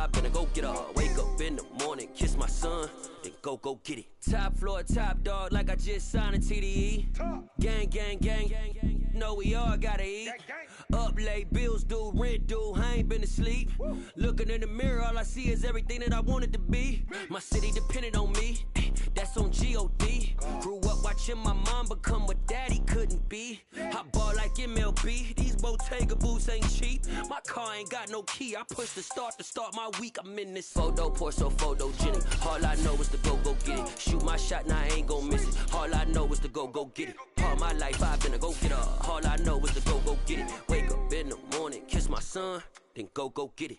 I better go get up. Wake up in the morning, kiss my son, then go get it. Top floor, top dog, like I just signed a TDE. Gang, gang, gang, gang, gang. Know we all gotta eat. Up late, bills due, rent due, I ain't been asleep. Looking in the mirror, all I see is everything that I wanted to be. My city depended on me, that's on G.O.D. Grew up watching my mom become what daddy couldn't be. I ball like MLB, these Bottega boots ain't cheap. My car ain't got no key, I push the start to start my week. I'm in this photo, pour so photogenic. All I know is to go get it. Shoot my shot, now I ain't gon' miss it. All I know is to go get it. All my life I've been a go-getter. All I know is to go get it. Wake up in the morning, kiss my son, then go get it.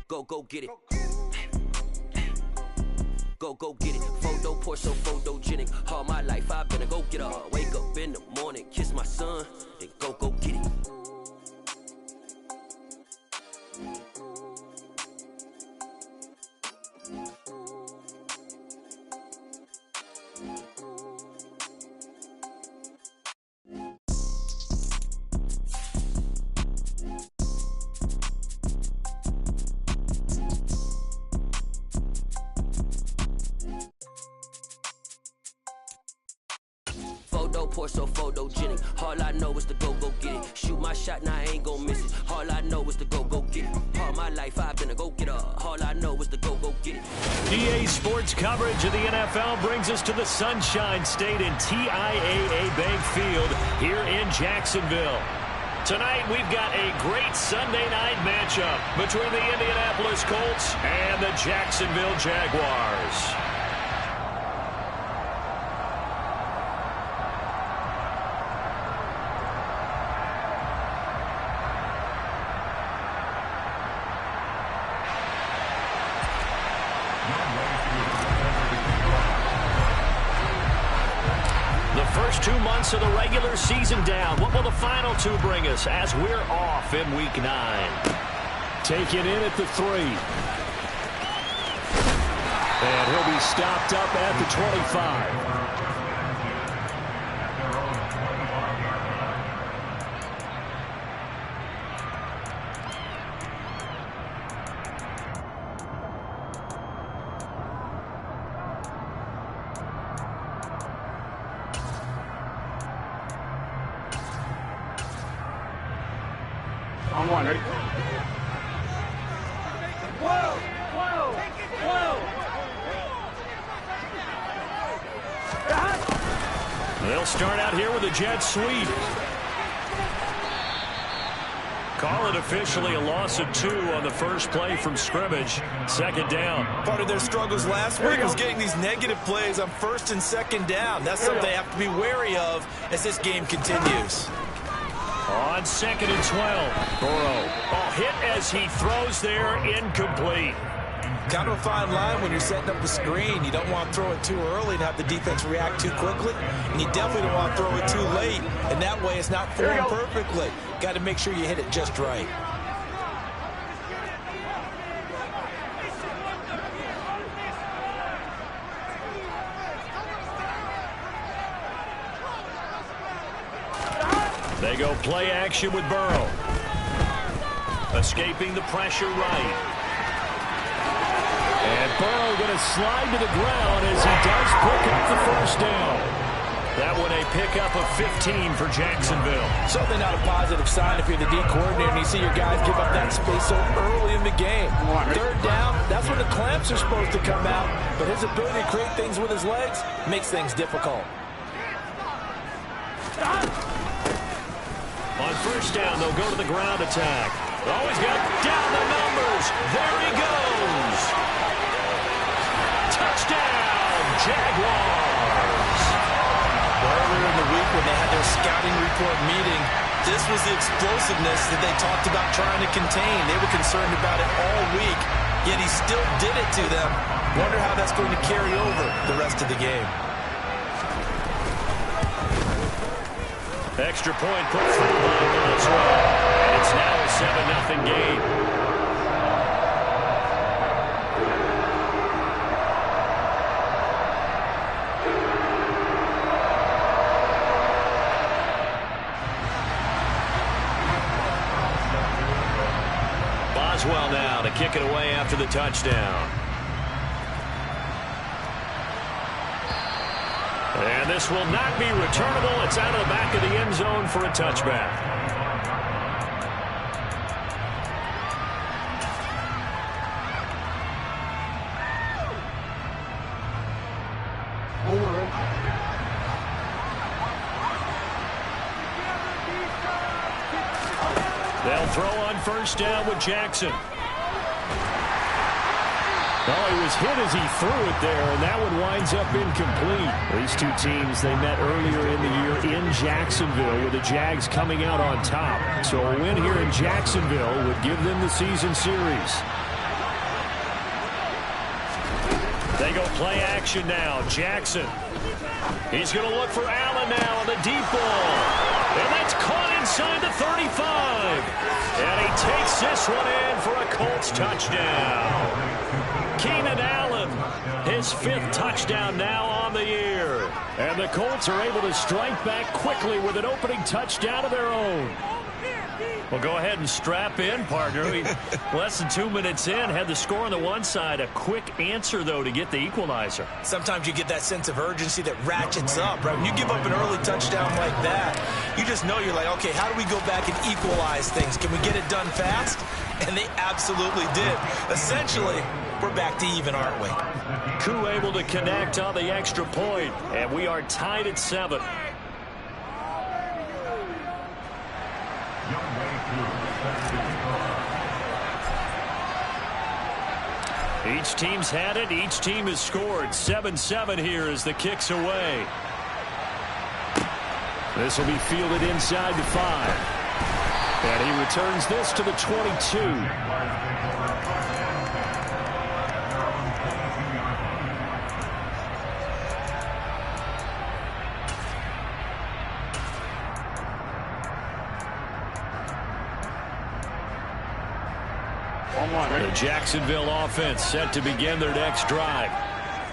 Go get it. Go get it. Photo, pour so photogenic. All my life I've been a go-getter. Wake up in the morning, kiss my son, then go get it. Pour so photogenic. All I know is to go get it. Shoot my shot, now I ain't gon' miss it. All I know is to go get it. All my life I've been a go-getter. All I know is to go get it. EA Sports coverage of the NFL brings us to the Sunshine State in TIAA Bank Field here in Jacksonville. Tonight we've got a great Sunday night matchup between the Indianapolis Colts and the Jacksonville Jaguars. First 2 months of the regular season down. What will the final two bring us as we're off in Week 9? Taken in at the 3. And he'll be stopped up at the 25. On one, ready? They'll start out here with a jet sweep. Call it officially a loss of 2 on the first play from scrimmage. Second down. Part of their struggles last week was getting these negative plays on first and second down. That's something they have to be wary of as this game continues. On 2nd and 12, Burrow. Hit as he throws there, incomplete. Kind of a fine line when you're setting up a screen. You don't want to throw it too early and have the defense react too quickly. And you definitely don't want to throw it too late. And that way it's not formed perfectly. Got to make sure you hit it just right. They go play action with Burrow. Escaping the pressure right. And Burrow going to slide to the ground as he does pick up the first down. That one a pickup of 15 for Jacksonville. Certainly not a positive sign if you're the D coordinator and you see your guys give up that space so early in the game. Third down, that's when the clamps are supposed to come out. But his ability to create things with his legs makes things difficult. On first down, they'll go to the ground attack. He's got down the numbers. There he goes. Touchdown, Jaguars. Earlier in the week when they had their scouting report meeting, this was the explosiveness that they talked about trying to contain. They were concerned about it all week, yet he still did it to them. Wonder how that's going to carry over the rest of the game. Extra point put through by Boswell. And it's now a 7-0 game. Boswell now to kick it away after the touchdown. And this will not be returnable. It's out of the back of the end zone for a touchback. They'll throw on first down with Jackson. Well, he was hit as he threw it there, and that one winds up incomplete. These two teams, they met earlier in the year in Jacksonville with the Jags coming out on top. So a win here in Jacksonville would give them the season series. They go play action now. Jackson. He's going to look for Allen now on the deep ball. And that's caught inside the 35. And he takes this one in for a Colts touchdown. Keenan Allen, his 5th touchdown now on the year. And the Colts are able to strike back quickly with an opening touchdown of their own. Well, go ahead and strap in, partner. Less than 2 minutes in, had the score on the one side. A quick answer, though, to get the equalizer. Sometimes you get that sense of urgency that ratchets up, right? When you give up an early touchdown like that, you just know you're like, okay, how do we go back and equalize things? Can we get it done fast? And they absolutely did. Essentially, we're back to even, aren't we? Koo able to connect on the extra point, and we are tied at 7. Each team's had it. Each team has scored. 7-7 here as the kick's away. This will be fielded inside the 5. And he returns this to the 22. The Jacksonville offense set to begin their next drive.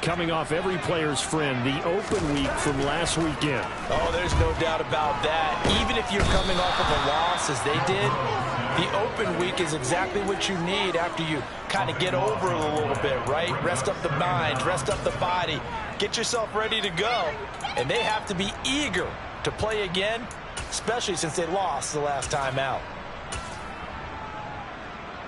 Coming off every player's friend, the open week from last weekend. Oh, there's no doubt about that. Even if you're coming off of a loss as they did, the open week is exactly what you need after you kind of get over it a little bit, right? Rest up the mind, rest up the body, get yourself ready to go. And they have to be eager to play again, especially since they lost the last time out.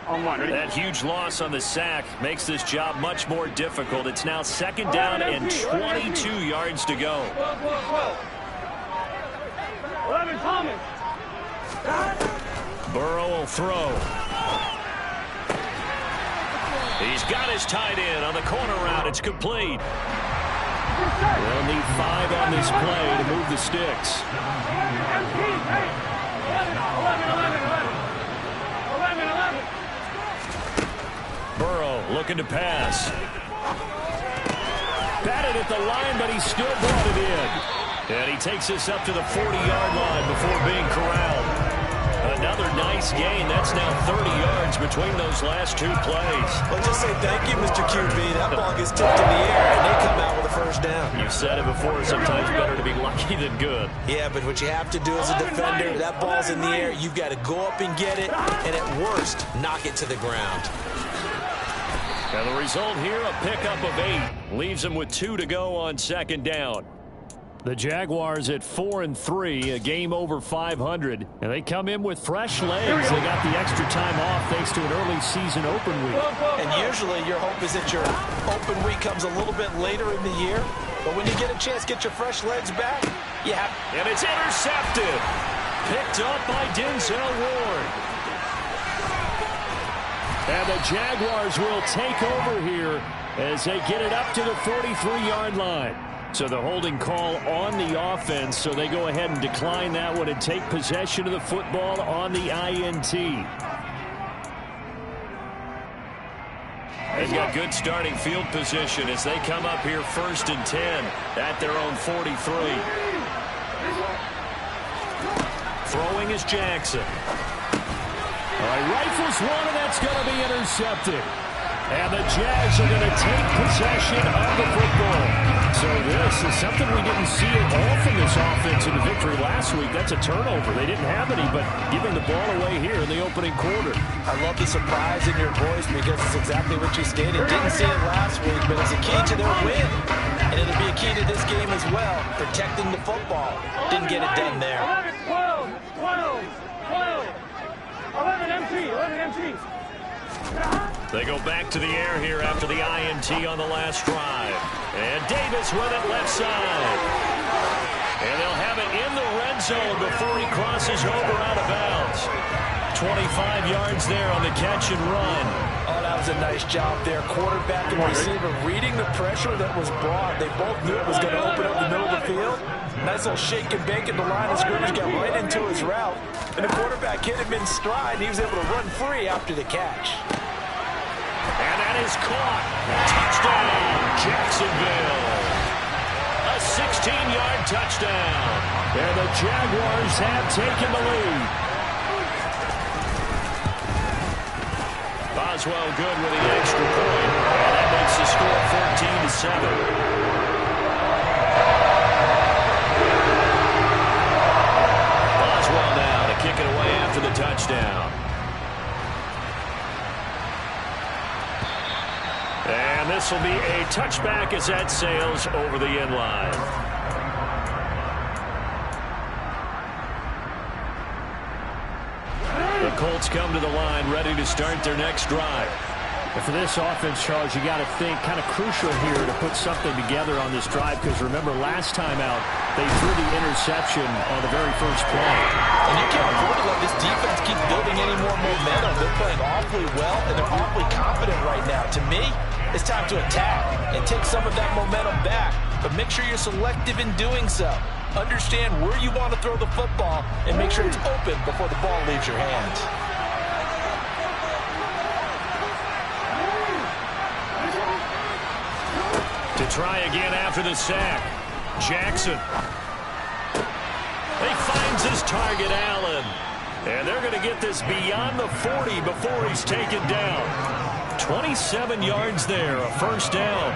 That huge loss on the sack makes this job much more difficult. It's now 2nd down and 22 yards to go. Burrow will throw. He's got his tight end on the corner route. It's complete. They'll need 5 on this play to move the sticks. Burrow looking to pass. Batted at the line, but he still brought it in. And he takes this up to the 40-yard line before being corralled. Another nice gain. That's now 30 yards between those last 2 plays. Well, just say thank you, Mr. QB. That ball gets tipped in the air, and they come out with a first down. You've said it before, sometimes better to be lucky than good. Yeah, but what you have to do as a defender, that ball's in the air, you've got to go up and get it, and at worst, knock it to the ground. And the result here, a pickup of 8. Leaves them with 2 to go on 2nd down. The Jaguars at 4-3, a game over 500. And they come in with fresh legs. They got the extra time off thanks to an early season open week. And usually your hope is that your open week comes a little bit later in the year. But when you get a chance to get your fresh legs back, you have... And it's intercepted. Picked up by Denzel Ward. And the Jaguars will take over here as they get it up to the 43-yard line. So the holding call on the offense, so they go ahead and decline that one and take possession of the football on the INT. They've got good starting field position as they come up here 1st and 10 at their own 43. Throwing is Jackson. All right, rifles one, and that's going to be intercepted. And the Jags are going to take possession of the football. So this is something we didn't see at all from this offense in the victory last week. That's a turnover. They didn't have any, but giving the ball away here in the opening quarter. I love the surprise in your voice because it's exactly what you stated. Didn't see it last week, but it's a key to their win. And it'll be a key to this game as well, protecting the football. Didn't get it done there. 11, 11 MT. They go back to the air here after the INT on the last drive. And Davis with it left side. And they'll have it in the red zone before he crosses over out of bounds. 25 yards there on the catch and run. Oh, that was a nice job there. Quarterback and receiver reading the pressure that was brought. They both knew it was going to open up the middle of the field. Nice little shake and bake at the line of scrimmage, got right into his route. And the quarterback hit him in stride, and he was able to run free after the catch. And that is caught. Touchdown, Jacksonville. A 16-yard touchdown. And the Jaguars have taken the lead. Boswell good with the extra point. And that makes the score 14-7. Boswell now to kick it away after the touchdown. And this will be a touchback as that sails over the end line. The Colts come to the line ready to start their next drive. And for this offense, Charles, you got to think kind of crucial here to put something together on this drive, because remember last time out they threw the interception on the very first play. And you can't afford to let this defense keep building any more momentum. They're playing awfully well, and they're awfully confident right now. To me, it's time to attack and take some of that momentum back, but make sure you're selective in doing so. Understand where you want to throw the football and make sure it's open before the ball leaves your hands. To try again after the sack. Jackson. He finds his target, Allen. And they're going to get this beyond the 40 before he's taken down. 27 yards there, a first down.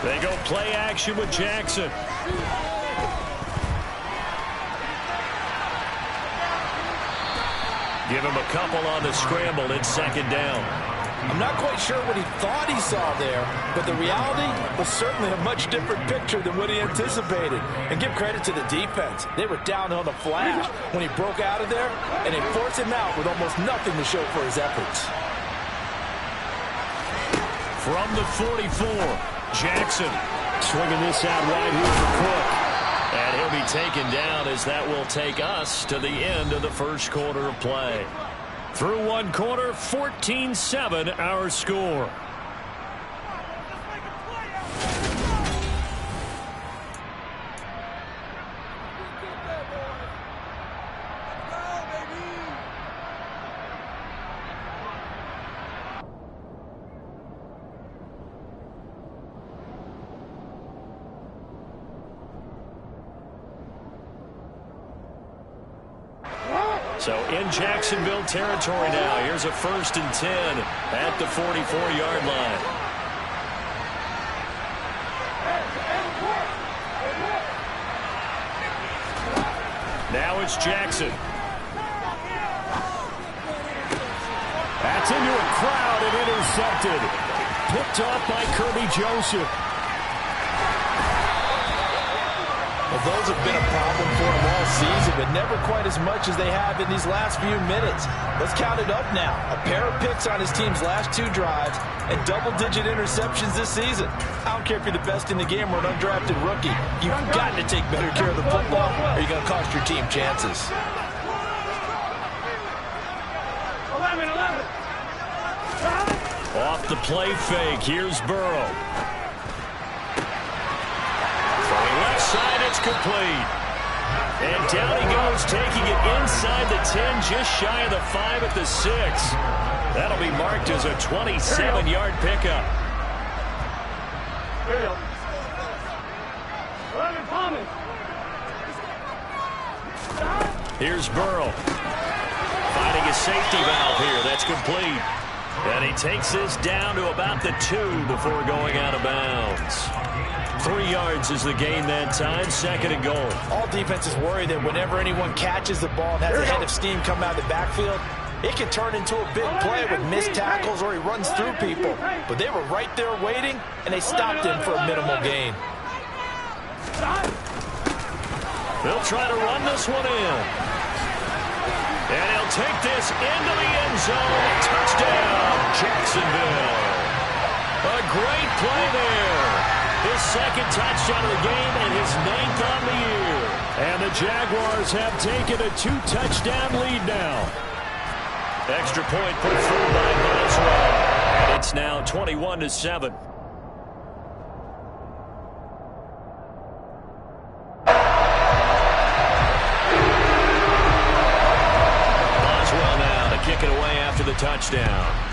They go play action with Jackson. Give him a couple on the scramble. It's second down. I'm not quite sure what he thought he saw there, but the reality was certainly a much different picture than what he anticipated. And give credit to the defense. They were down on the flash when he broke out of there, and they forced him out with almost nothing to show for his efforts. From the 44, Jackson. Swinging this out wide here for Cook. And he'll be taken down as that will take us to the end of the first quarter of play. Through one quarter, 14-7 our score. So in Jacksonville territory now. Here's a 1st and 10 at the 44-yard line. Now it's Jackson. That's into a crowd and intercepted. Picked off by Kirby Joseph. Well, those have been a problem for him all season, but never quite as much as they have in these last few minutes. Let's count it up now. A pair of picks on his team's last 2 drives and double-digit interceptions this season. I don't care if you're the best in the game or an undrafted rookie. You've got to take better care of the football or you're going to cost your team chances. 11. Off the play fake, here's Burrow. Side, it's complete. And down he goes, taking it inside the 10, just shy of the 5 at the 6. That'll be marked as a 27-yard pickup. Here's Burrow. Fighting a safety valve here. That's complete. And he takes this down to about the 2 before going out of bounds. 3 yards is the gain that time, 2nd and goal. All defenses worry that whenever anyone catches the ball and has a head of steam come out of the backfield, it can turn into a big play with missed tackles or he runs through people. But they were right there waiting, and they stopped him for a minimal gain. They'll try to run this one in. And he'll take this into the end zone. Touchdown, Jacksonville. A great play there. His 2nd touchdown of the game and his 9th on the year. And the Jaguars have taken a 2-touchdown lead now. Extra point put through by Boswell. And it's now 21-7. Boswell now to kick it away after the touchdown.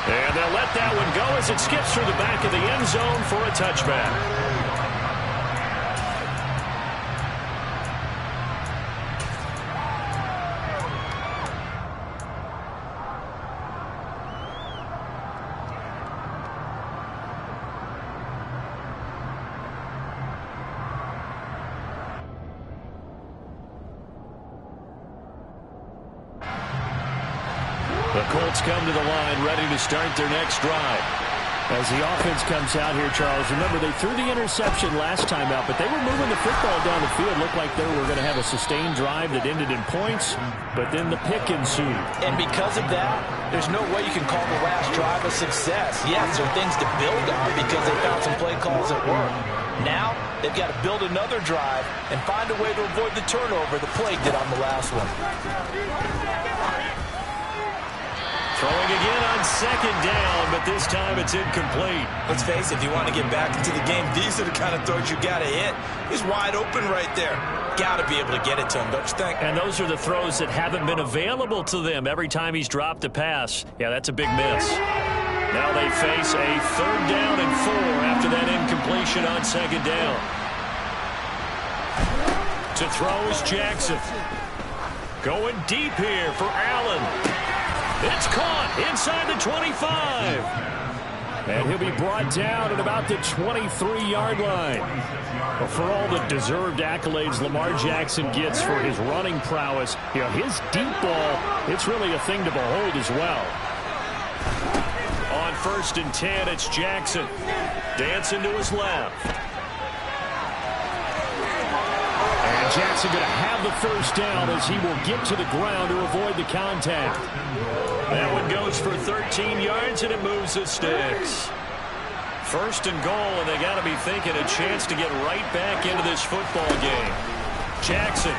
And they'll let that one go as it skips through the back of the end zone for a touchback. The Colts come to the line, ready to start their next drive. As the offense comes out here, Charles, remember they threw the interception last time out, but they were moving the football down the field. Looked like they were going to have a sustained drive that ended in points, but then the pick ensued. And because of that, there's no way you can call the last drive a success. Yes, there are things to build on because they found some play calls that work. Now, they've got to build another drive and find a way to avoid the turnover the play did on the last one. Throwing again on 2nd down, but this time it's incomplete. Let's face it, if you want to get back into the game, these are the kind of throws you got to hit. He's wide open right there. Got to be able to get it to him, don't you think? And those are the throws that haven't been available to them every time he's dropped a pass. Yeah, that's a big miss. Now they face a 3rd down and 4 after that incompletion on 2nd down. To throw is Jackson. Going deep here for Allen. It's caught inside the 25. And he'll be brought down at about the 23-yard line. Well, for all the deserved accolades Lamar Jackson gets for his running prowess, you know, his deep ball, it's really a thing to behold as well. On 1st and 10, it's Jackson. Dancing to his left. And Jackson going to have the 1st down as he will get to the ground to avoid the contact. That one goes for 13 yards, and it moves the sticks. 1st and goal, and they got to be thinking a chance to get right back into this football game. Jackson.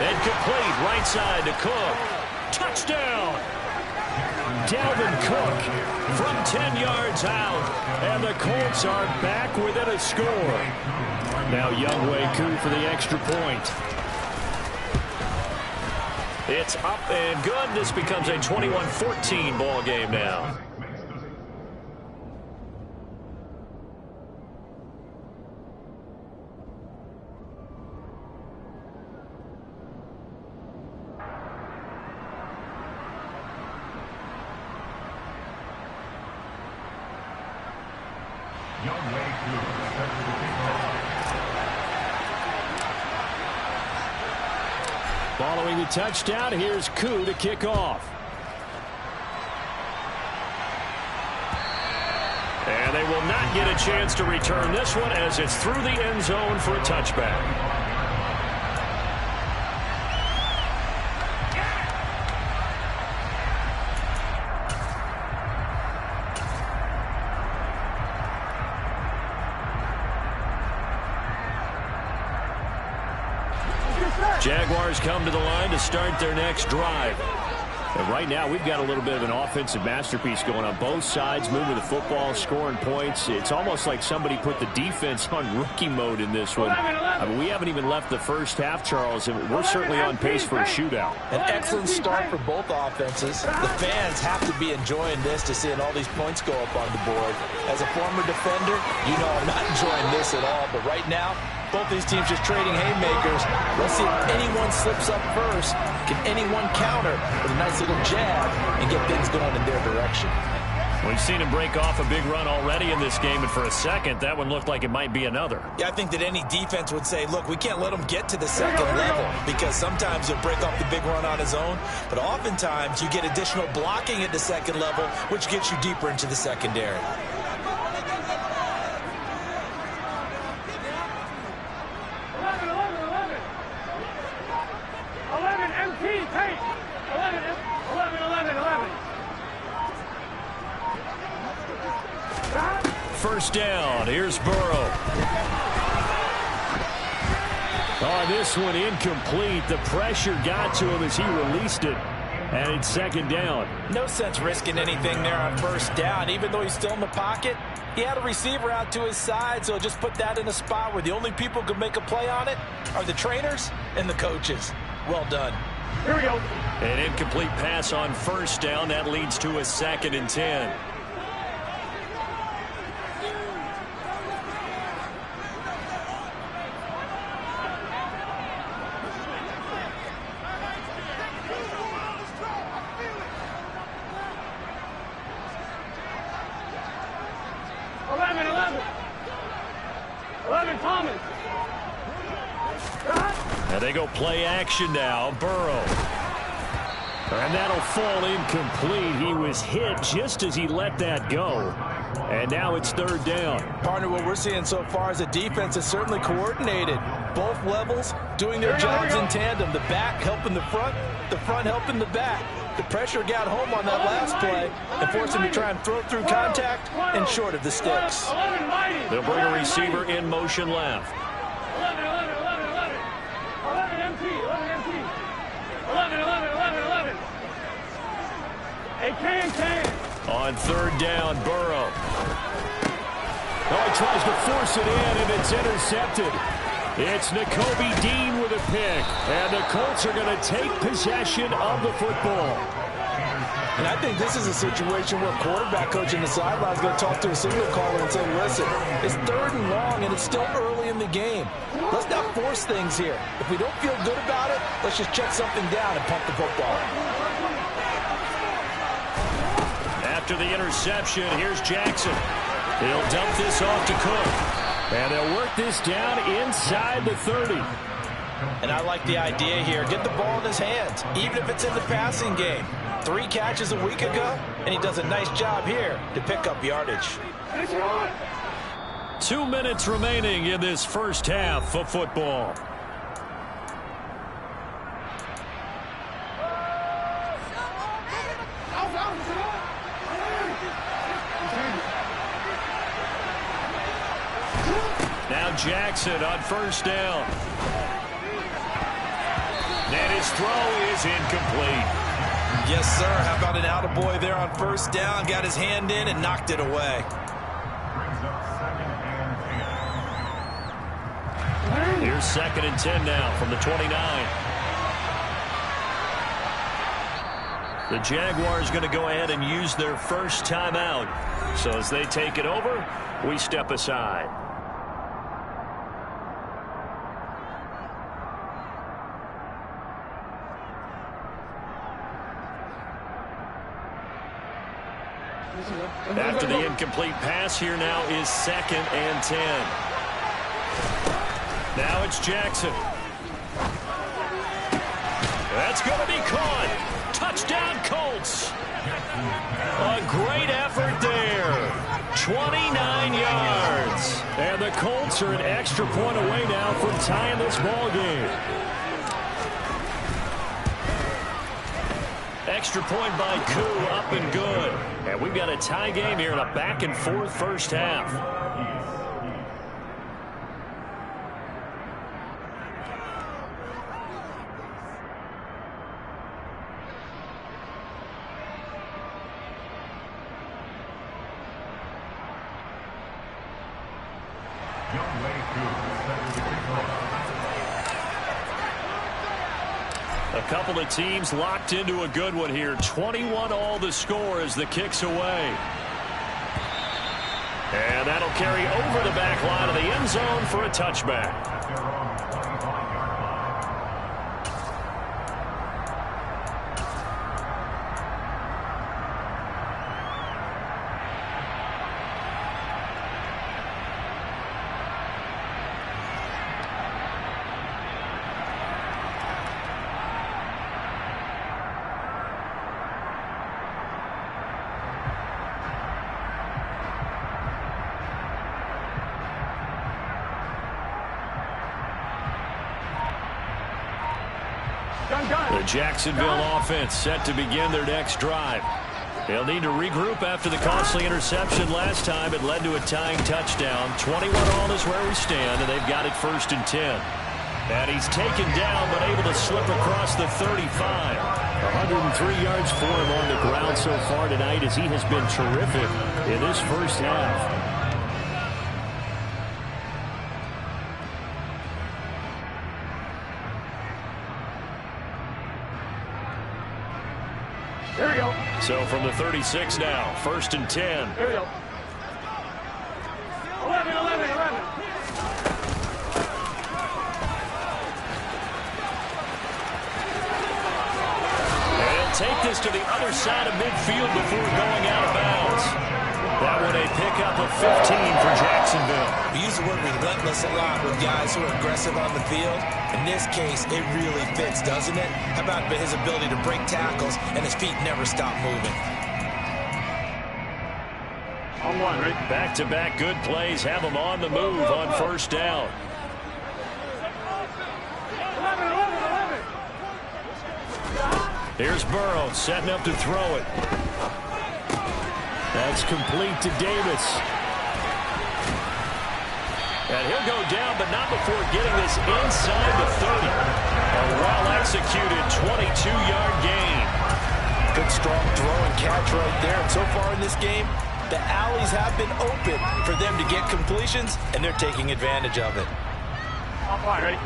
And complete right side to Cook. Touchdown! Dalvin Cook from 10 yards out, and the Colts are back within a score. Now Younghoe Koo for the extra point. It's up and good. This becomes a 21-14 ball game now. Following the touchdown, here's Koo to kick off. And they will not get a chance to return this one as it's through the end zone for a touchback. Jaguars come to the line to start their next drive. And right now, we've got a little bit of an offensive masterpiece going on both sides, moving the football, scoring points. It's almost like somebody put the defense on rookie mode in this one. I mean, we haven't even left the first half, Charles, and we're certainly on pace for a shootout. An excellent start for both offenses. The fans have to be enjoying this to seeing all these points go up on the board. As a former defender, you know I'm not enjoying this at all, but right now, Both these teams just trading haymakers. Let's see if anyone slips up first. Can anyone counter with a nice little jab and get things going in their direction? We've seen him break off a big run already in this game, and for a second, that one looked like it might be another. Yeah, I think that any defense would say, look, we can't let him get to the second level, because sometimes he'll break off the big run on his own, but oftentimes you get additional blocking at the second level, which gets you deeper into the secondary. 11 MT, take. 11. First down. Here's Burrow. Oh, this one incomplete. The pressure got to him as he released it. And it's second down. No sense risking anything there on first down. Even though he's still in the pocket, he had a receiver out to his side, so just put that in a spot where the only people who can make a play on it are the trainers and the coaches. Well done. Here we go. An incomplete pass on first down. That leads to a 2nd and 10. And they go play action now. Burrow. And that'll fall incomplete. He was hit just as he let that go. And now it's third down. Partner, what we're seeing so far is the defense is certainly coordinated. Both levels doing their jobs in tandem. The back helping the front helping the back. The pressure got home on that last play and forced him to try and throw through contact and short of the sticks. They'll bring a receiver in motion left. 11 MT. 11. Hey, can. On third down, Burrow. Oh, he tries to force it in, and it's intercepted. It's Nakobe Dean with a pick, and the Colts are going to take possession of the football. And I think this is a situation where quarterback coach in the sideline is going to talk to a signal caller and say, listen, it's third and long, and it's still early in the game. Let's not force things here. If we don't feel good about it, let's just check something down and pump the football. After the interception, here's Jackson. He'll dump this off to Cook. And they'll work this down inside the 30. And I like the idea here. Get the ball in his hands, even if it's in the passing game. 3 catches a week ago, and he does a nice job here to pick up yardage. 2 minutes remaining in this first half of football. Now Jackson on first down. And his throw is incomplete. Yes, sir. How about an attaboy there on first down? Got his hand in and knocked it away. Here's 2nd and 10 now from the 29. The Jaguars going to go ahead and use their first timeout. So as they take it over, we step aside. After the incomplete pass, here now is 2nd and 10. Now it's Jackson. That's going to be caught. Touchdown, Colts. A great effort there. 29 yards. And the Colts are an extra point away now from tying this ball game. Extra point by Koo, up and good. And we've got a tie game here in a back-and-forth first half. A couple of teams locked into a good one here. 21 all the score as the kick's away. And that'll carry over the back line of the end zone for a touchback. The Jacksonville offense set to begin their next drive. They'll need to regroup after the costly interception last time. It led to a tying touchdown. 21 all is where we stand, and they've got it 1st and 10. And he's taken down, but able to slip across the 35. 103 yards for him on the ground so far tonight, as he has been terrific in this first half. Here we go. So from the 36 now, 1st and 10. Here we go. 11, 11, 11. And take this to the other side of midfield before going out of bounds. That one a pickup of 15 for Jacksonville. We use the word relentless a lot with guys who are aggressive on the field. In this case, it really fits, doesn't it? How about his ability to break tackles and his feet never stop moving? On one, right? Back-to-back good plays have them on the move on 1st down. 11, 11, 11. Here's Burrow setting up to throw it. That's complete to Davis. And he'll go down, but not before getting this inside the 30. A well-executed 22-yard gain. Good, strong throw and catch right there. And so far in this game, the alleys have been open for them to get completions, and they're taking advantage of it. On fine, ready?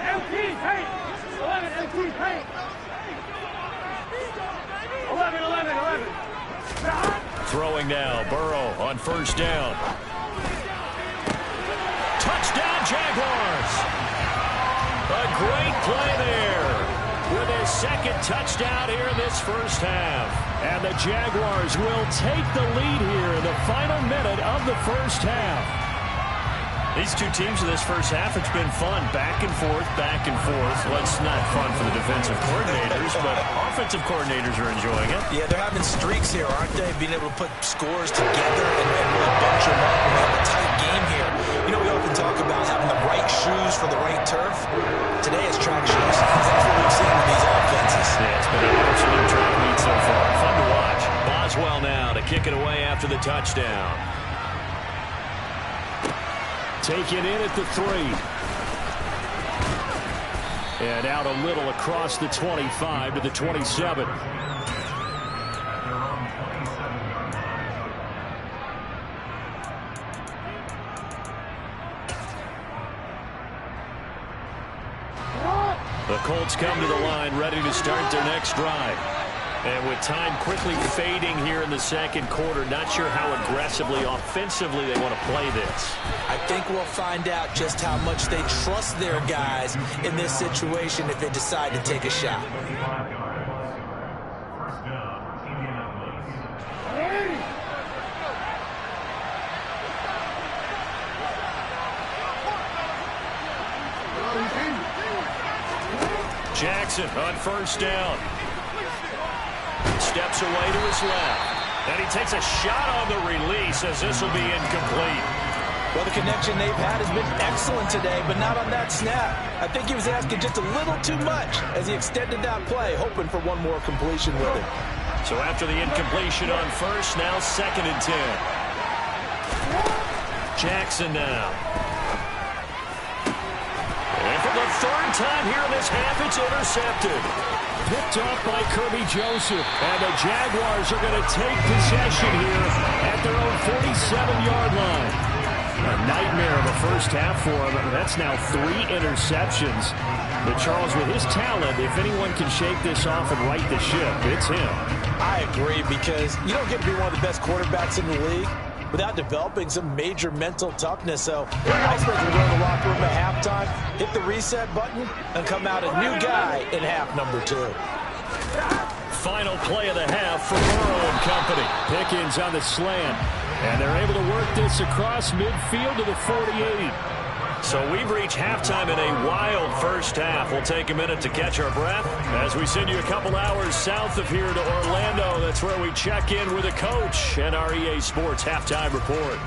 MT paint. 11 MT paint. 11, 11, 11. Throwing now, Burrow on 1st down. Touchdown, Jaguars! A great play there with his 2nd touchdown here in this first half. And the Jaguars will take the lead here in the final minute of the first half. These two teams in this first half, it's been fun. Back and forth, back and forth. Well, it's not fun for the defensive coordinators, but offensive coordinators are enjoying it. Yeah, they're having streaks here, aren't they? Being able to put scores together and really bunch them up and have a tight game here. You know, we often talk about having the right shoes for the right turf. Today is track shoes. That's what we've seen with these offenses. Yeah, it's been an absolute track meet so far. Fun to watch. Boswell now to kick it away after the touchdown. Take it in at the 3. And out a little across the 25 to the 27. The Colts come to the line ready to start their next drive. And with time quickly fading here in the 2nd quarter, not sure how aggressively, offensively they want to play this. I think we'll find out just how much they trust their guys in this situation if they decide to take a shot. Jackson on 1st down. Steps away to his left. And he takes a shot on the release as this will be incomplete. Well, the connection they've had has been excellent today, but not on that snap. I think he was asking just a little too much as he extended that play, hoping for one more completion with it. So after the incompletion on 1st, now 2nd and 10. Jackson now. And for the 3rd time here in this half, it's intercepted. Picked off by Kirby Joseph. And the Jaguars are going to take possession here at their own 47-yard line. A nightmare of a first half for him. That's now 3 interceptions. But Charles, with his talent, if anyone can shake this off and right the ship, it's him. I agree, because you don't get to be one of the best quarterbacks in the league without developing some major mental toughness. So I expect him to go to the locker room at halftime, hit the reset button, and come out a new guy in half number 2. Final play of the half for Burrow and company. Pickens on the slant. And they're able to work this across midfield to the 48. So we've reached halftime in a wild first half. We'll take a minute to catch our breath as we send you a couple hours south of here to Orlando. That's where we check in with the coach and our EA Sports halftime report.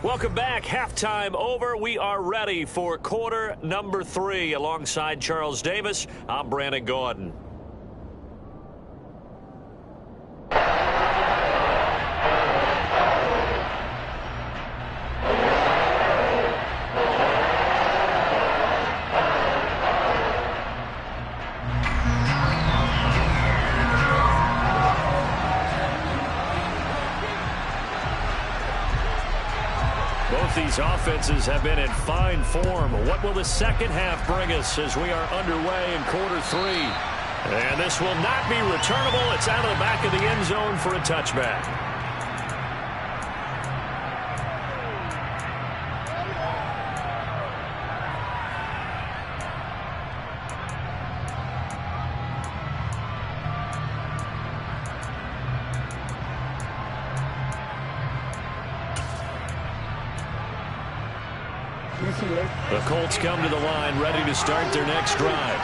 Welcome back. Halftime over. We are ready for quarter number 3. Alongside Charles Davis, I'm Brandon Gaudin. These offenses have been in fine form. What will the second half bring us as we are underway in quarter 3? And this will not be returnable. It's out of the back of the end zone for a touchback. The Colts come to the line, ready to start their next drive.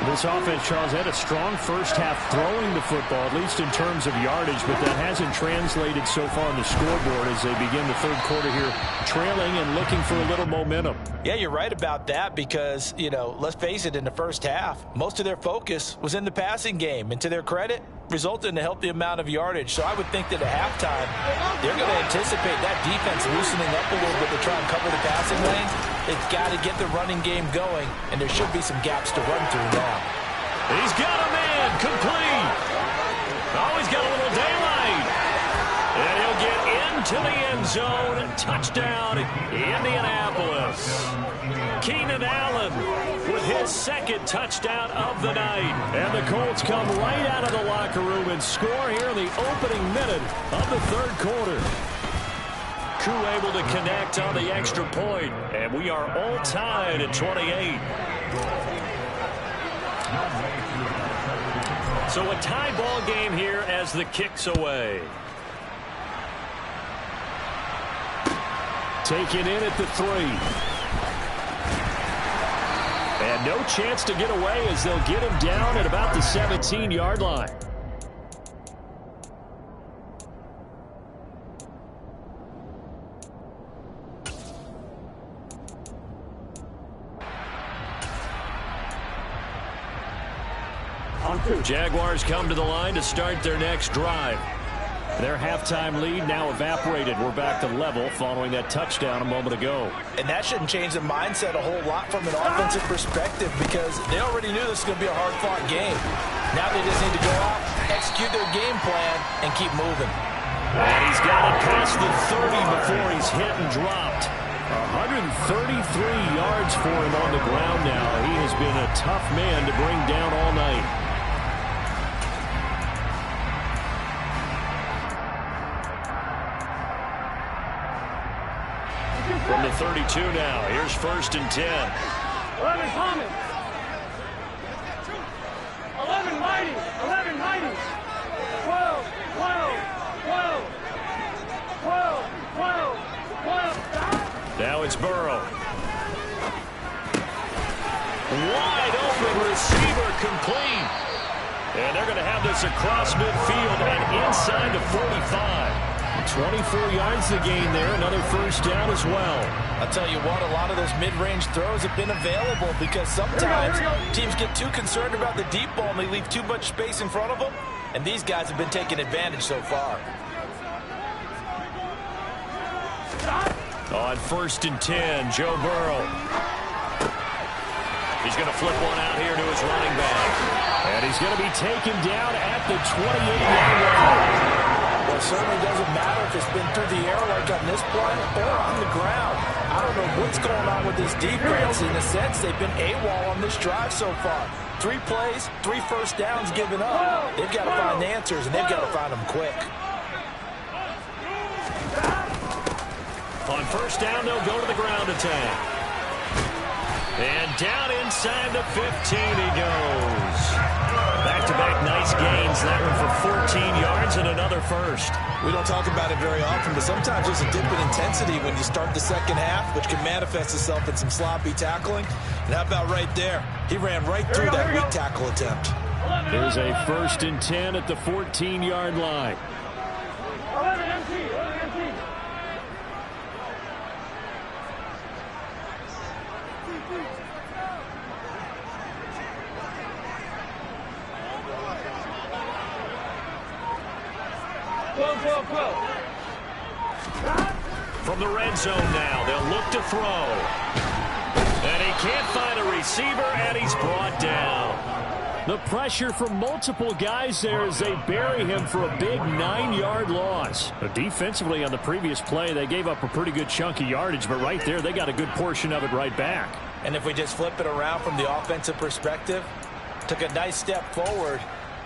This offense, Charles, had a strong first half throwing the football, at least in terms of yardage, but that hasn't translated so far on the scoreboard as they begin the third quarter here, trailing and looking for a little momentum. Yeah, you're right about that because, let's face it, in the first half, most of their focus was in the passing game. And to their credit, resulted in a healthy amount of yardage. So I would think that at halftime, they're going to anticipate that defense loosening up a little bit to try and cover the passing lanes. They've got to get the running game going, and there should be some gaps to run through now. He's got a man complete. Oh, he's got a little daylight. And he'll get into the end zone. Touchdown, Indianapolis. Keenan Allen with his second touchdown of the night. And the Colts come right out of the locker room and score here in the opening minute of the third quarter. Koo able to connect on the extra point, and we are all tied at 28. So a tie ball game here as the kick's away. Taken in at the 3. And no chance to get away as they'll get him down at about the 17-yard line. Jaguars come to the line to start their next drive. Their halftime lead now evaporated. We're back to level following that touchdown a moment ago. And that shouldn't change the mindset a whole lot from an offensive perspective because they already knew this was going to be a hard-fought game. Now they just need to go out, execute their game plan, and keep moving. And he's got it past the 30 before he's hit and dropped. 133 yards for him on the ground now. He has been a tough man to bring down all night. From the 32 now, here's 1st and 10. 11 Thomas. 11 Mighty. 11 Mighty. 12, 12, 12, 12, 12, 12. Now it's Burrow. Wide open receiver complete. And they're going to have this across midfield and inside the 45. 24 yards to gain there. Another first down as well. I'll tell you what, a lot of those mid-range throws have been available because sometimes teams get too concerned about the deep ball and they leave too much space in front of them. And these guys have been taking advantage so far. On 1st and 10, Joe Burrow. He's going to flip one out here to his running back. And he's going to be taken down at the 28-yard line. Well, it certainly doesn't matter if it's been through the air like on this play or on the ground. I don't know what's going on with this defense. In a sense, they've been AWOL on this drive so far. 3 plays, 3 first downs given up. They've got to find the answers, and they've got to find them quick. On first down, they'll go to the ground attack. And down inside the 15 he goes. Back-to-back nice gains. That one for 14 yards and another first. We don't talk about it very often, but sometimes there's a dip in intensity when you start the second half, which can manifest itself in some sloppy tackling. And how about right there? He ran right through that weak tackle attempt. There's a 1st and 10 at the 14-yard line. 11 empty. 11 empty. From the red zone now, they'll look to throw. And he can't find a receiver, and he's brought down. The pressure from multiple guys there as they bury him for a big 9-yard loss. Defensively on the previous play, they gave up a pretty good chunk of yardage, but right there, they got a good portion of it right back. And if we just flip it around from the offensive perspective, took a nice step forward,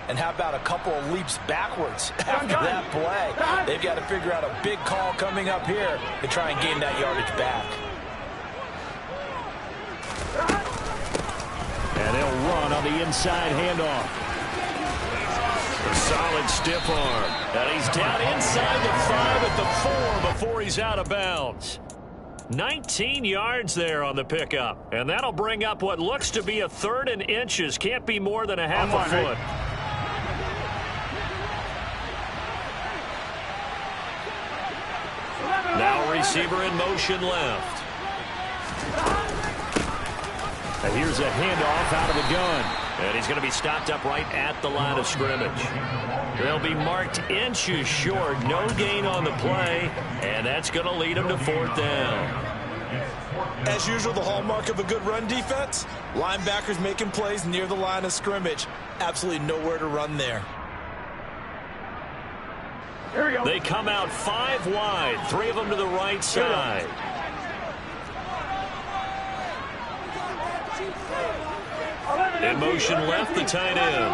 and how about a couple of leaps backwards after that play? They've got to figure out a big call coming up here to try and gain that yardage back. And they'll run on the inside handoff. A solid stiff arm. And he's down inside the 5 at the 4 before he's out of bounds. 19 yards there on the pickup. And that'll bring up what looks to be a 3rd and inches. Can't be more than a half a foot. Now receiver in motion left. And here's a handoff out of the gun. And he's going to be stopped up right at the line of scrimmage. They'll be marked inches short. No gain on the play. And that's going to lead them to 4th down. As usual, the hallmark of a good run defense, linebackers making plays near the line of scrimmage. Absolutely nowhere to run there. Here we go. They come out 5 wide, 3 of them to the right side. In motion left, the tight end.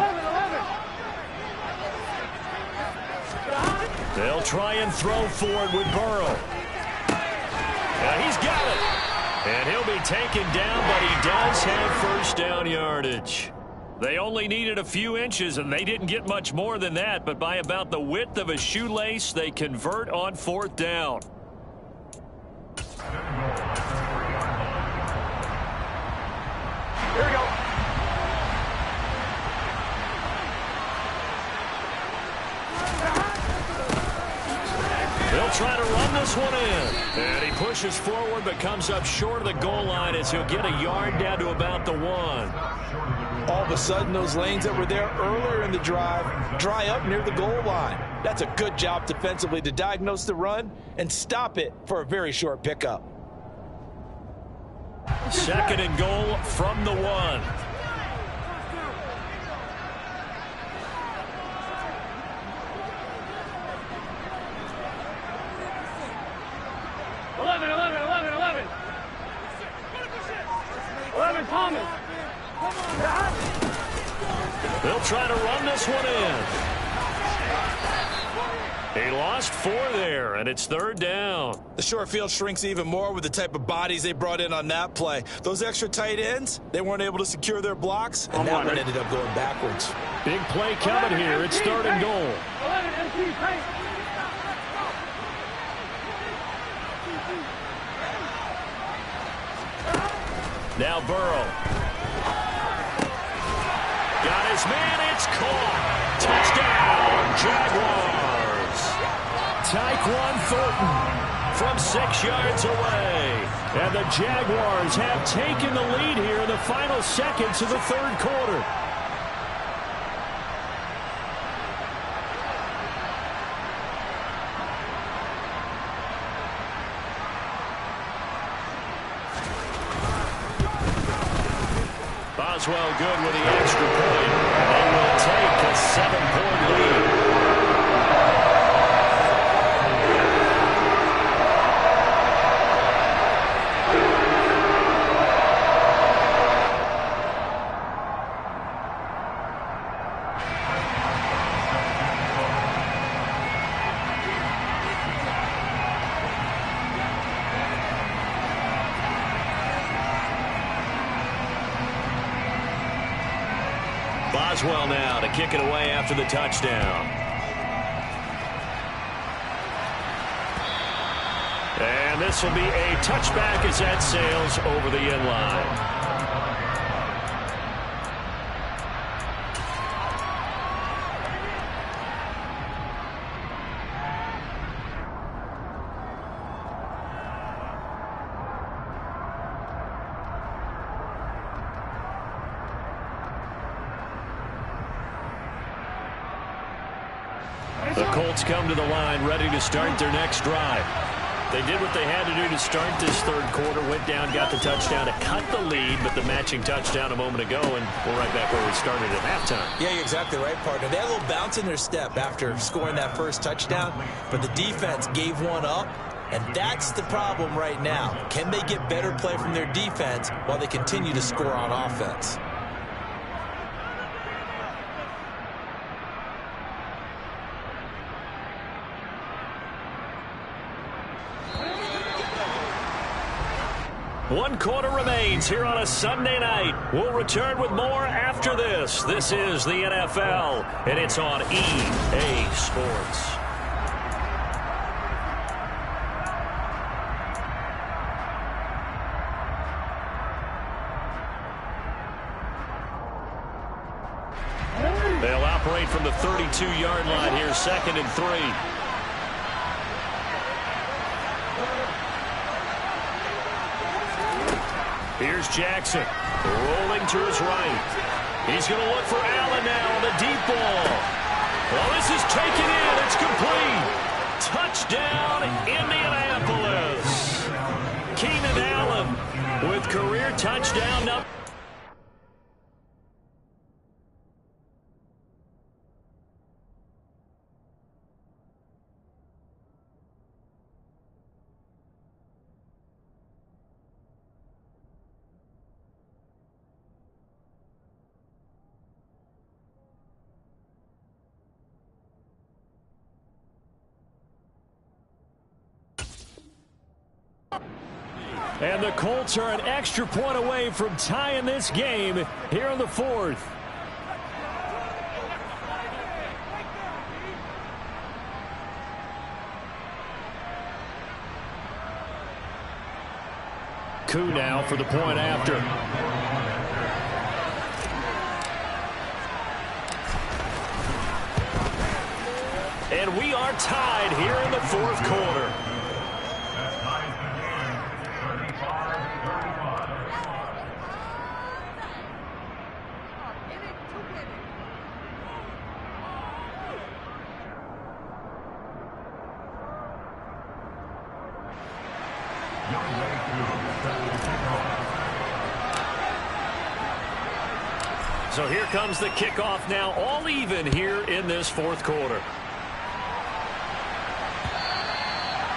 They'll try and throw forward with Burrow. He's got it. And he'll be taken down, but he does have first down yardage. They only needed a few inches, and they didn't get much more than that, but by about the width of a shoelace, they convert on 4th down. Here we go. They'll try to run this one in. And he pushes forward but comes up short of the goal line as he'll get a yard down to about the 1. All of a sudden, those lanes that were there earlier in the drive dry up near the goal line. That's a good job defensively to diagnose the run and stop it for a very short pickup. 2nd and goal from the 1. 11 Thomas. They'll try to run this one in. He lost 4 there, and it's 3rd down. The short field shrinks even more with the type of bodies they brought in on that play. Those extra tight ends, they weren't able to secure their blocks, and that one ended up going backwards. Big play coming here. It's 3rd and goal. 11 empty tight. Now Burrow. Got his man. It's caught. Touchdown, Jaguars. Tyquan Thornton from 6 yards away. And the Jaguars have taken the lead here in the final seconds of the 3rd quarter. Boswell good with the extra point. They will take a 7-point lead. Boswell now to kick it away after the touchdown. And this will be a touchback as that sails over the end line. The Colts come to the line ready to start their next drive. They did what they had to do to start this third quarter, went down, got the touchdown to cut the lead, but the matching touchdown a moment ago, and we're right back where we started at halftime. Yeah, you're exactly right, partner. They had a little bounce in their step after scoring that first touchdown, but the defense gave one up, and that's the problem right now. Can they get better play from their defense while they continue to score on offense? One quarter remains here on a Sunday night. We'll return with more after this. This is the NFL, and it's on EA Sports. They'll operate from the 32-yard line here, 2nd and 3. Here's Jackson, rolling to his right. He's going to look for Allen now on the deep ball. Well, this is taken in. It's complete. Touchdown, Indianapolis. Keenan Allen with career touchdown number. And the Colts are an extra point away from tying this game here in the fourth. Koo now for the point after. And we are tied here in the fourth quarter. So here comes the kickoff now, all even here in this fourth quarter.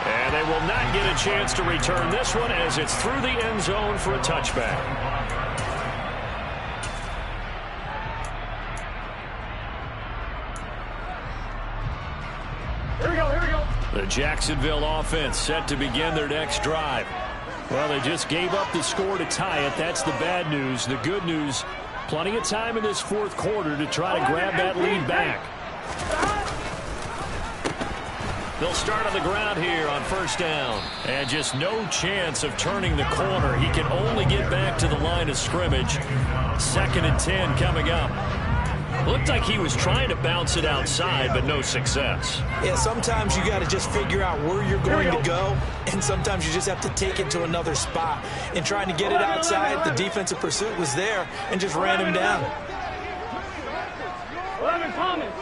And they will not get a chance to return this one as it's through the end zone for a touchback. Here we go, here we go. The Jacksonville offense set to begin their next drive. Well, they just gave up the score to tie it. That's the bad news. The good news, plenty of time in this fourth quarter to try to grab that lead back. They'll start on the ground here on first down. And just no chance of turning the corner. He can only get back to the line of scrimmage. 2nd and 10 coming up. Looked like he was trying to bounce it outside, but no success. Yeah, sometimes you got to just figure out where you're going to go, and sometimes you just have to take it to another spot. And trying to get it outside, the defensive pursuit was there and just ran him down. 11 Thomas.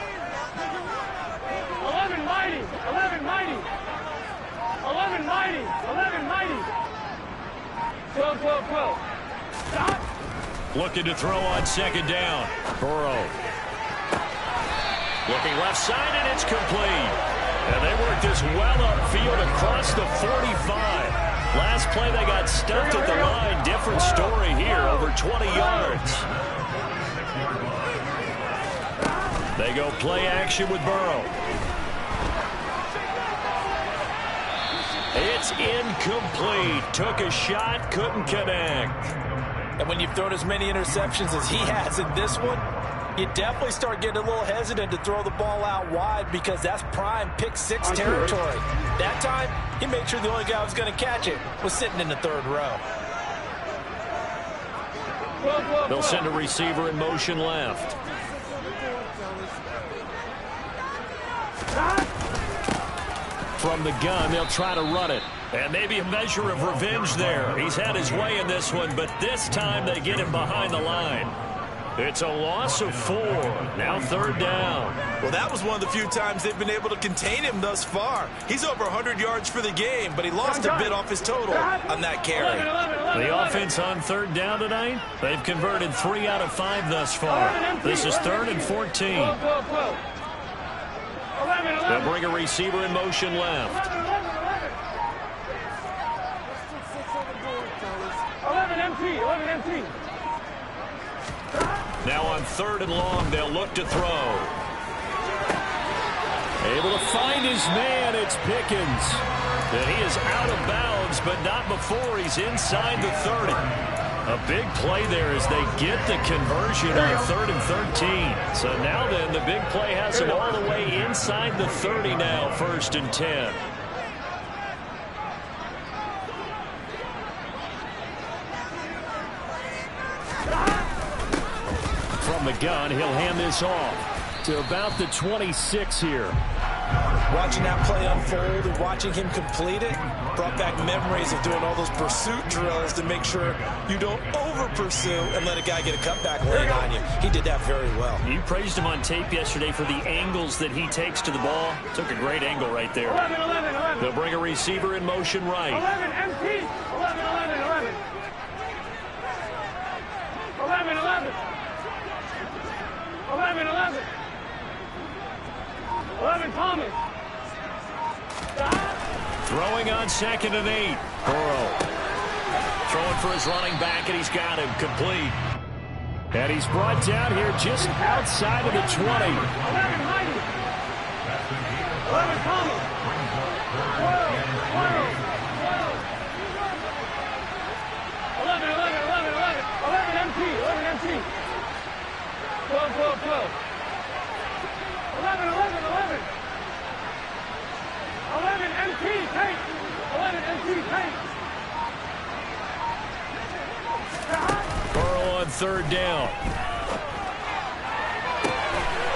11 Mighty. 11 Mighty. 11 Mighty. 11 Mighty. 12, 12, 12. Stop. Looking to throw on second down. Burrow. Looking left side, and it's complete. And they worked this well upfield across the 45. Last play, they got stuffed at the line. Different story here, over 20 yards. They go play action with Burrow. It's incomplete. Took a shot, couldn't connect. And when you've thrown as many interceptions as he has in this one, you definitely start getting a little hesitant to throw the ball out wide because that's prime pick-6 territory. That time, he made sure the only guy who was going to catch it was sitting in the third row. They'll send a receiver in motion left. From the gun, they'll try to run it. And maybe a measure of revenge there. He's had his way in this one, but this time they get him behind the line. It's a loss of 4. Now third down. Well, that was one of the few times they've been able to contain him thus far. He's over 100 yards for the game, but he lost a bit off his total on that carry. The offense on third down tonight, they've converted 3 out of 5 thus far. This is 3rd and 14. They'll bring a receiver in motion left. 11 empty. Now on 3rd and long, they'll look to throw. Able to find his man, it's Pickens. And he is out of bounds, but not before he's inside the 30. A big play there as they get the conversion on 3rd and 13. So now then, the big play has him all the way inside the 30 now, 1st and 10. From the gun, he'll hand this off to about the 26 here. Watching that play unfold and watching him complete it brought back memories of doing all those pursuit drills to make sure you don't over-pursue and let a guy get a cutback lane on you. He did that very well. You praised him on tape yesterday for the angles that he takes to the ball. Took a great angle right there. 11. They'll bring a receiver in motion right. 11 empty. 11. 11 Thomas. Throwing on 2nd and 8. Burrow. Throwing for his running back, and he's got him complete. And he's brought down here just outside of the 20. 11 Heidi. 11 Thomas. 11 empty. 12. 11 empty, take. 11 empty, take. Burrow on 3rd down.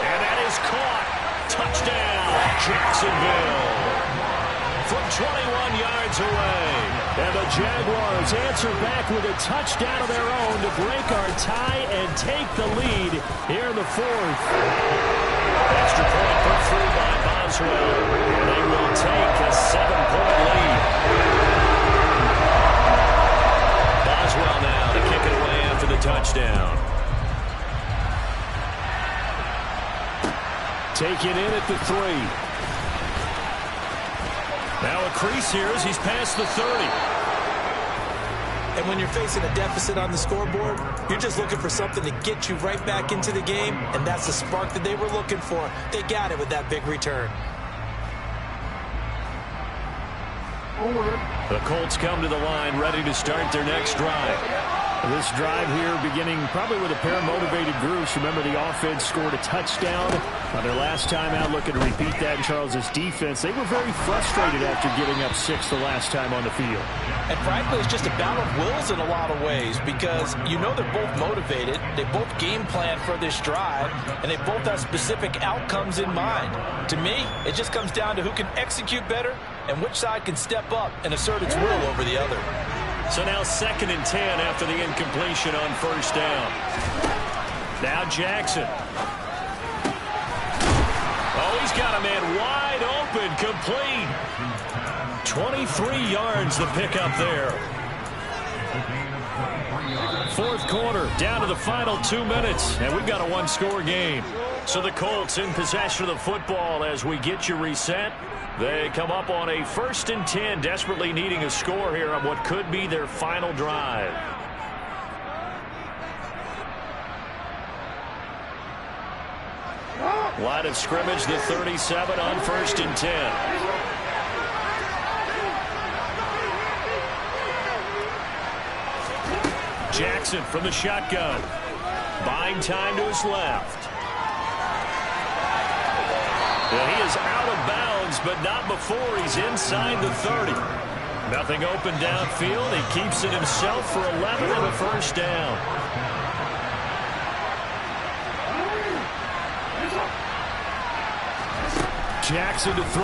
And that is caught. Touchdown, Jacksonville. From 21 yards away. And the Jaguars answer back with a touchdown of their own to break our tie and take the lead here in the 4th. Extra point put through by Boswell. And they will take a 7-point lead. Boswell now to kick it away after the touchdown. Taken in at the 3. Now a crease here as he's past the 30. And when you're facing a deficit on the scoreboard, you're just looking for something to get you right back into the game, and that's the spark that they were looking for. They got it with that big return. The Colts come to the line ready to start their next drive. This drive here beginning probably with a pair of motivated groups. Remember, the offense scored a touchdown on their last time out. Looking to repeat that in Charles's defense. They were very frustrated after giving up 6 the last time on the field. And frankly, it's just a battle of wills in a lot of ways because you know they're both motivated. They both game plan for this drive, and they both have specific outcomes in mind. To me, it just comes down to who can execute better and which side can step up and assert its will over the other. So now 2nd and 10 after the incompletion on 1st down. Now Jackson. Oh, he's got a man wide open, complete. 23 yards the pickup there. fourth quarter, down to the final 2 minutes, and we've got a one-score game. So the Colts in possession of the football as we get you reset. They come up on a 1st and 10, desperately needing a score here on what could be their final drive. Line of scrimmage, the 37 on 1st and 10. Jackson from the shotgun. Buying time to his left. And he is out of bounds, but not before he's inside the 30. Nothing open downfield. He keeps it himself for 11 and a first down. Jackson to throw.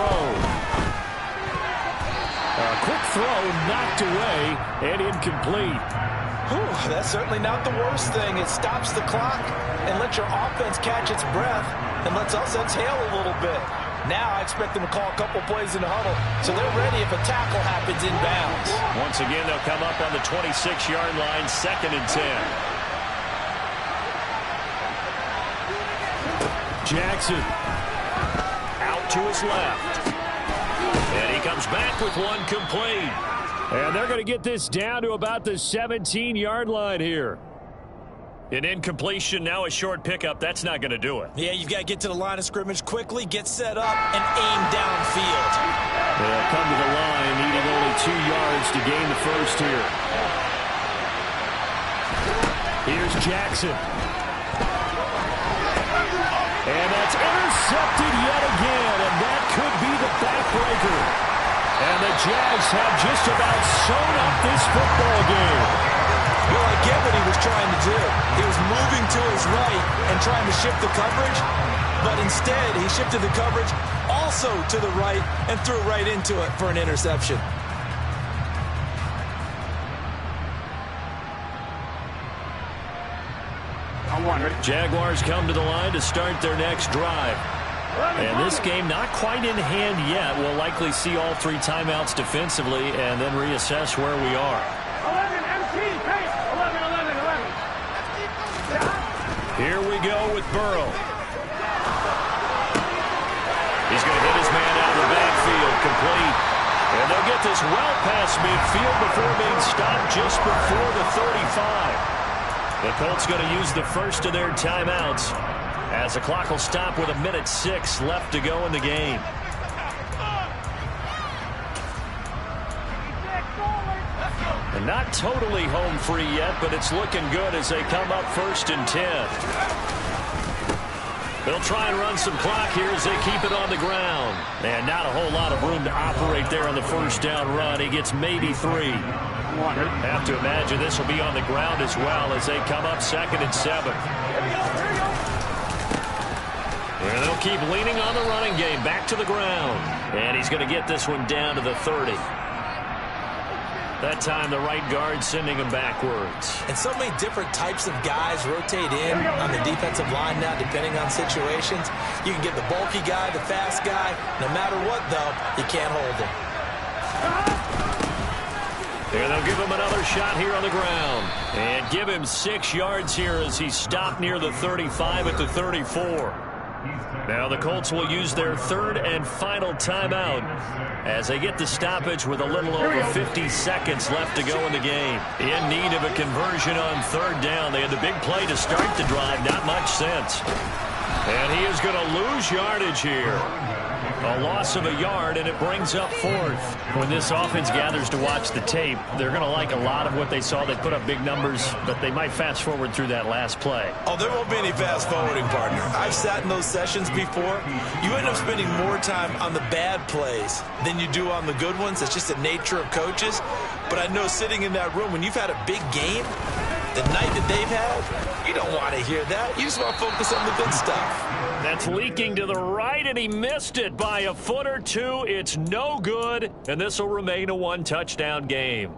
A quick throw knocked away and incomplete. That's certainly not the worst thing. It stops the clock and lets your offense catch its breath and lets us exhale a little bit. Now I expect them to call a couple plays in the huddle so they're ready if a tackle happens inbounds. Once again, they'll come up on the 26-yard line, 2nd and 10. Jackson. To his left. And he comes back with one complete. And they're going to get this down to about the 17-yard line here. An incompletion, now a short pickup. That's not going to do it. Yeah, you've got to get to the line of scrimmage quickly, get set up, and aim downfield. They'll come to the line, needing only 2 yards to gain the first here. Here's Jackson. And that's intercepted yet again, and that could be the backbreaker. And the Jags have just about sewn up this football game. Well, I get what he was trying to do. He was moving to his right and trying to shift the coverage, but instead he shifted the coverage also to the right and threw right into it for an interception. Jaguars come to the line to start their next drive. And this game not quite in hand yet. We'll likely see all 3 timeouts defensively and then reassess where we are. 11 MT, pace. 11, 11, 11. Here we go with Burrow. He's going to hit his man out of the backfield, complete. And they'll get this well past midfield before being stopped just before the 35. The Colts going to use the first of their timeouts as the clock will stop with 1:06 left to go in the game. And not totally home free yet, but it's looking good as they come up 1st and 10. They'll try and run some clock here as they keep it on the ground. And not a whole lot of room to operate there on the first down run. He gets maybe 3. Have to imagine this will be on the ground as well as they come up 2nd and 7. And they'll keep leaning on the running game back to the ground. And he's going to get this one down to the 30. That time the right guard sending him backwards. And so many different types of guys rotate in on the defensive line now depending on situations. You can get the bulky guy, the fast guy. No matter what, though, you can't hold him. And they'll give him another shot here on the ground. And give him 6 yards here as he's stopped near the 35 at the 34. Now the Colts will use their 3rd and final timeout as they get the stoppage with a little over 50 seconds left to go in the game. In need of a conversion on 3rd down. They had the big play to start the drive. Not much sense. And he is going to lose yardage here. A loss of a yard, and it brings up 4th. When this offense gathers to watch the tape, they're going to like a lot of what they saw. They put up big numbers, but they might fast forward through that last play. Oh, there won't be any fast forwarding, partner. I've sat in those sessions before. You end up spending more time on the bad plays than you do on the good ones. It's just the nature of coaches. But I know sitting in that room, when you've had a big game, the night that they've had, you don't want to hear that. You just want to focus on the good stuff. That's leaking to the right, and he missed it by a foot or 2. It's no good, and this will remain a 1-touchdown game.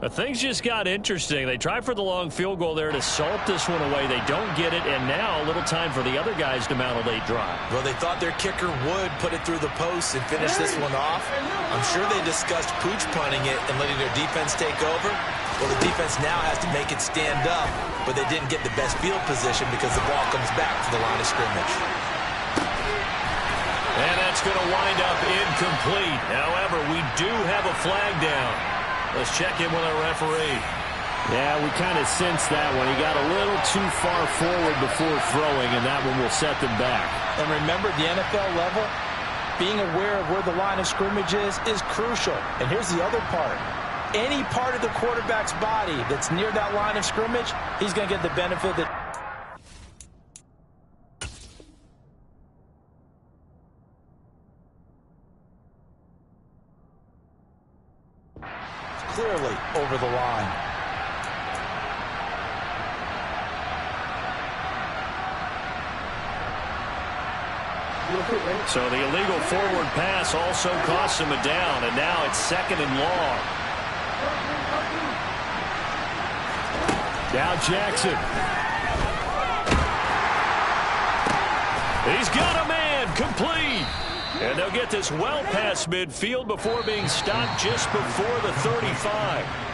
But things just got interesting. They try for the long field goal there to salt this one away. They don't get it, and now a little time for the other guys to mount a late drive. Well, they thought their kicker would put it through the post and finish this one off. I'm sure they discussed pooch punting it and letting their defense take over. Well, the defense now has to make it stand up, but they didn't get the best field position because the ball comes back to the line of scrimmage. And that's going to wind up incomplete. However, we do have a flag down. Let's check in with our referee. Yeah, we kind of sensed that one. He got a little too far forward before throwing, and that one will set them back. And remember, the NFL level, being aware of where the line of scrimmage is crucial. And here's the other part. Any part of the quarterback's body that's near that line of scrimmage, he's going to get the benefit that... clearly over the line. So the illegal forward pass also costs him a down, and now it's 2nd and long. Now Jackson. He's got a man, complete. And they'll get this well past midfield before being stopped just before the 35.